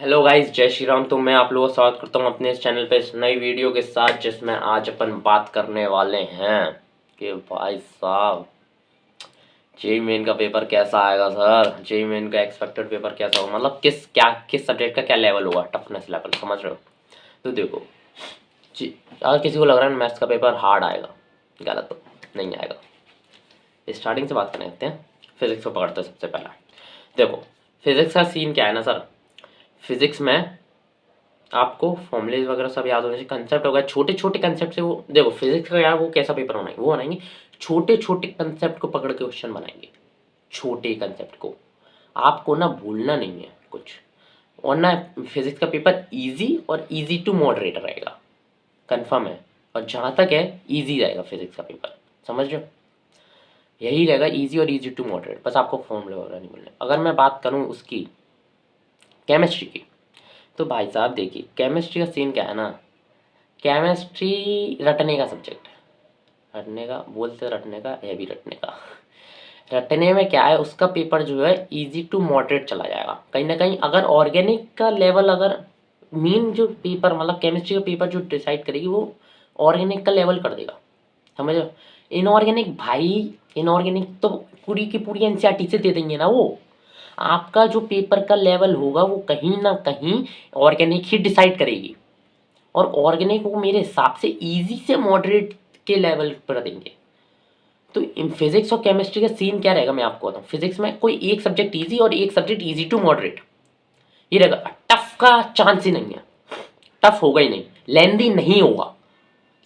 Hello guys, जय श्री राम। तो मैं आप लोगों का स्वागत करता हूं अपने इस चैनल पे इस नई वीडियो के साथ, जिसमें आज अपन बात करने वाले हैं कि भाई साहब जेईई मेन का पेपर कैसा आएगा। सर जेईई मेन का एक्सपेक्टेड पेपर कैसा होगा, मतलब किस सब्जेक्ट का क्या लेवल होगा, टफनेस लेवल, समझ रहे हो। तो देखो जी, अगर किसी को लग रहा है मैथ्स का पेपर हार्ड आएगा, गलत हो, नहीं आएगा। स्टार्टिंग से बात करते हैं, फिजिक्स को पकड़ते हैं सबसे पहला। देखो फिजिक्स का सीन क्या है ना सर, फिजिक्स में आपको फॉर्मूलेज वगैरह सब याद होने चाहिए, कंसेप्ट होगा, छोटे छोटे कंसेप्ट से वो देखो फिजिक्स का यार वो कैसा पेपर बनाएंगे, वो बनाएंगे छोटे छोटे कंसेप्ट को पकड़ के क्वेश्चन बनाएंगे। छोटे कंसेप्ट को आपको ना भूलना नहीं है कुछ, और ना फिजिक्स का पेपर इजी और इजी टू मॉडरेट रहेगा, कंफर्म है। और जहाँ तक है इजी रहेगा फिजिक्स का पेपर, समझ रहे हो, यही रहेगा इजी और इजी टू मॉडरेट, बस आपको फॉर्मूले वगैरह नहीं भूलने। अगर मैं बात करूँ उसकी केमिस्ट्री की, तो भाई साहब देखिए केमिस्ट्री का सीन क्या है ना, केमिस्ट्री रटने का सब्जेक्ट है, रटने का बोलते रटने का है भी रटने का। रटने में क्या है, उसका पेपर जो है इजी टू मॉडरेट चला जाएगा कहीं ना कहीं। अगर ऑर्गेनिक का लेवल, अगर मेन जो पेपर मतलब केमिस्ट्री का पेपर जो डिसाइड करेगी वो ऑर्गेनिक का लेवल कर देगा, समझ लो। इनऑर्गेनिक भाई, इनऑर्गेनिक तो पूरी की पूरी एनसीईआरटी से दे देंगे ना वो। आपका जो पेपर का लेवल होगा वो कहीं ना कहीं ऑर्गेनिक ही डिसाइड करेगी, और ऑर्गेनिक वो मेरे हिसाब से इजी से मॉडरेट के लेवल पर देंगे। तो इन फिजिक्स और केमिस्ट्री का सीन क्या रहेगा मैं आपको बताऊँ। फिजिक्स में कोई एक सब्जेक्ट इजी और एक सब्जेक्ट इजी टू मॉडरेट, ये रहेगा। टफ का चांस ही नहीं है, टफ होगा ही नहीं, लेंदी नहीं होगा,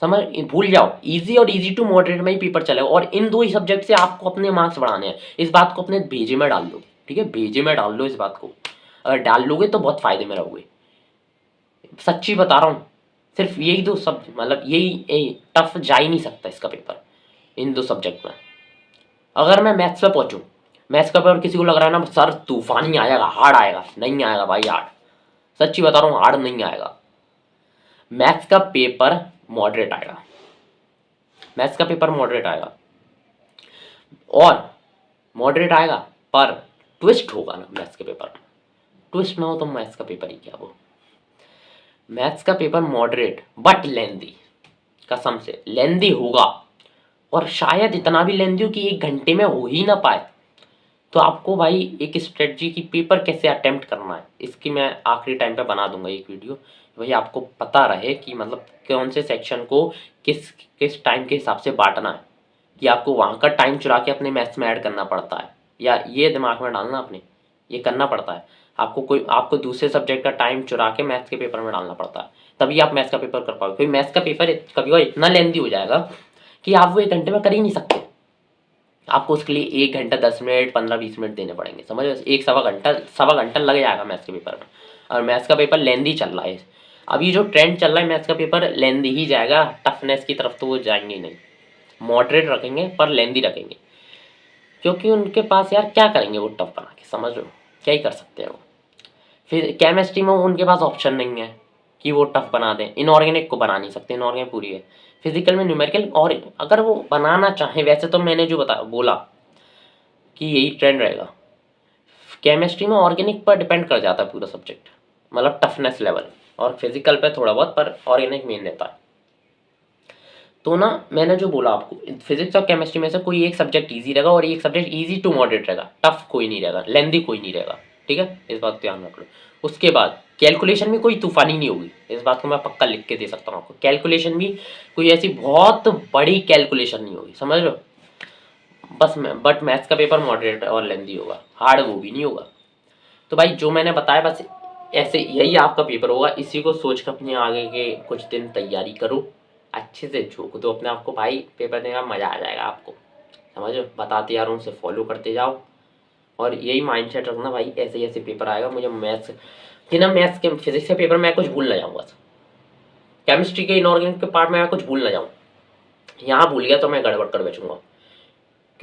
समझ, भूल जाओ। इजी और इजी टू मॉडरेट में ही पेपर चलेगा, और इन दो ही सब्जेक्ट से आपको अपने मार्क्स बढ़ाने हैं। इस बात को अपने भेजे में डाल दो, ठीक है, भेजे में डाल दो इस बात को। अगर डाल लोगे तो बहुत फायदे में रहोगे, सच्ची बता रहा हूँ। सिर्फ यही दो सब, मतलब यही टफ जा ही नहीं सकता इसका पेपर इन दो सब्जेक्ट में। अगर मैं मैथ्स पे पहुंचूं, मैथ्स का पेपर किसी को लग रहा है ना सर तूफानी आएगा, हार्ड आएगा, नहीं आएगा भाई हार्ड, सच्ची बता रहा हूँ, हार्ड नहीं आएगा। मैथ्स का पेपर मॉडरेट आएगा, मैथ्स का पेपर मॉडरेट आएगा, और मॉडरेट आएगा, पर ट्विस्ट होगा ना मैथ्स के पेपर में। ट्विस्ट ना हो तो मैथ्स का पेपर ही क्या, वो मैथ्स का पेपर मॉडरेट बट लेंदी, कसम से लेंदी होगा। और शायद इतना भी लेंदी हो कि 1 घंटे में हो ही ना पाए। तो आपको भाई एक स्ट्रेटजी की पेपर कैसे अटेम्प्ट करना है, इसकी मैं आखिरी टाइम पे बना दूंगा एक वीडियो, भाई आपको पता रहे कि मतलब कौन से सेक्शन को किस किस टाइम के हिसाब से बांटना है, कि आपको वहाँ का टाइम चुरा के अपने मैथ्स में ऐड करना पड़ता है, या ये दिमाग में डालना अपने, ये करना पड़ता है आपको, कोई आपको दूसरे सब्जेक्ट का टाइम चुरा के मैथ्स के पेपर में डालना पड़ता है, तभी आप मैथ्स का पेपर कर पाओगे। क्योंकि मैथ्स का पेपर कभी कभी इतना लेंदी हो जाएगा कि आप वो 1 घंटे में कर ही नहीं सकते। आपको उसके लिए 1 घंटा 10 मिनट 15-20 मिनट देने पड़ेंगे, समझ लो, एक सवा घंटा लग जाएगा मैथ्स के पेपर में। और मैथ्स का पेपर लेंदी चल रहा है, अभी जो ट्रेंड चल रहा है मैथ्स का पेपर लेंदी ही जाएगा, टफनेस की तरफ तो वो जाएंगे ही नहीं। मॉडरेट रखेंगे पर लेंदी रखेंगे, क्योंकि उनके पास यार क्या करेंगे वो टफ बना के, समझ लो, क्या ही कर सकते हैं वो। फिर केमिस्ट्री में उनके पास ऑप्शन नहीं है कि वो टफ बना दें, इनऑर्गेनिक को बना नहीं सकते, इनऑर्गेनिक पूरी है। फिजिकल में न्यूमेरिकल, और अगर वो बनाना चाहे, वैसे तो मैंने जो बोला कि यही ट्रेंड रहेगा। केमिस्ट्री में ऑर्गेनिक पर डिपेंड कर जाता है पूरा सब्जेक्ट, मतलब टफनेस लेवल, और फिजिकल पे थोड़ा बहुत, पर ऑर्गेनिक मेन रहता है। तो ना मैंने जो बोला आपको, फिजिक्स और केमिस्ट्री में से कोई एक सब्जेक्ट इजी रहेगा और एक सब्जेक्ट इजी टू मॉडरेट रहेगा, टफ कोई नहीं रहेगा, लेंदी कोई नहीं रहेगा, ठीक है, इस बात को ध्यान रख लो। उसके बाद कैलकुलेशन में कोई तूफानी नहीं होगी, इस बात को मैं पक्का लिख के दे सकता हूँ आपको। कैलकुलेशन भी कोई ऐसी बहुत बड़ी कैलकुलेशन नहीं होगी, समझ लो, बस बट मैथ्स का पेपर मॉडरेट और लेंदी होगा, हार्ड वो भी नहीं होगा। तो भाई जो मैंने बताया बस ऐसे यही आपका पेपर होगा, इसी को सोच कर अपने आगे के कुछ दिन तैयारी करो, अच्छे से झोंक दो अपने आप को भाई, पेपर देने का मज़ा आ जाएगा आपको, समझो, बताते यार उनसे फॉलो करते जाओ। और यही माइंडसेट रखना भाई, ऐसे ऐसे पेपर आएगा, मुझे मैथ्स कि ना, मैथ्स के फिजिक्स के पेपर में कुछ भूल ना जाऊँ बस, केमिस्ट्री के इनऑर्गेनिक के पार्ट में मैं कुछ भूल ना जाऊँ, यहाँ भूल गया तो मैं गड़बड़ कर बैठूंगा।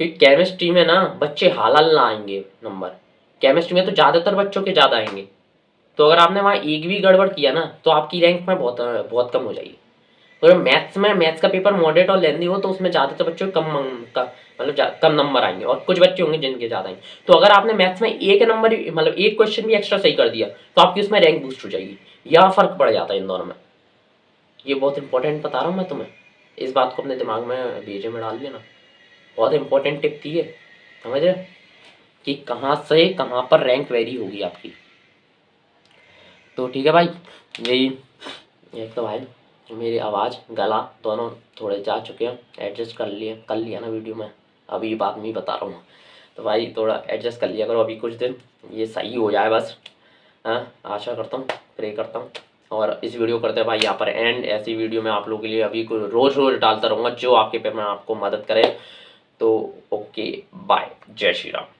क्योंकि केमिस्ट्री में ना बच्चे हालाल ना आएंगे नंबर, केमिस्ट्री में तो ज़्यादातर बच्चों के ज़्यादा आएंगे। तो अगर आपने वहाँ एक भी गड़बड़ किया ना तो आपकी रैंक में बहुत बहुत कम हो जाएगी। तो मैथ्स का पेपर मॉडरेट और लेंदी हो तो उसमें ज़्यादातर बच्चों को कम नंबर आएंगे, और कुछ बच्चे होंगे जिनके ज़्यादा आएंगे। तो अगर आपने मैथ्स में एक नंबर एक क्वेश्चन भी एक्स्ट्रा सही कर दिया तो आपकी उसमें रैंक बूस्ट हो जाएगी, या फर्क पड़ जाता है इन दोनों में। ये बहुत इंपॉर्टेंट बता रहा हूँ मैं तुम्हें, इस बात को अपने दिमाग में भेजे में डाल लेना। बहुत इंपॉर्टेंट टिप थी ये, समझ रहे कि कहाँ से कहाँ पर रैंक वेरी होगी आपकी। तो ठीक है भाई, यही एक तो भाई मेरी आवाज़ गला दोनों थोड़े जा चुके हैं, एडजस्ट कर लिया ना वीडियो में, अभी बात नहीं बता रहा हूँ। तो भाई थोड़ा एडजस्ट कर लिया करो अभी कुछ दिन, ये सही हो जाए बस। हाँ, आशा करता हूँ, प्रे करता हूँ। और इस वीडियो करते हैं भाई यहाँ पर एंड। ऐसी वीडियो मैं आप लोगों के लिए अभी रोज़ रोज़ डालता रहूँगा जो आपके पे मैं आपको मदद करे। तो ओके बाय, जय श्री राम।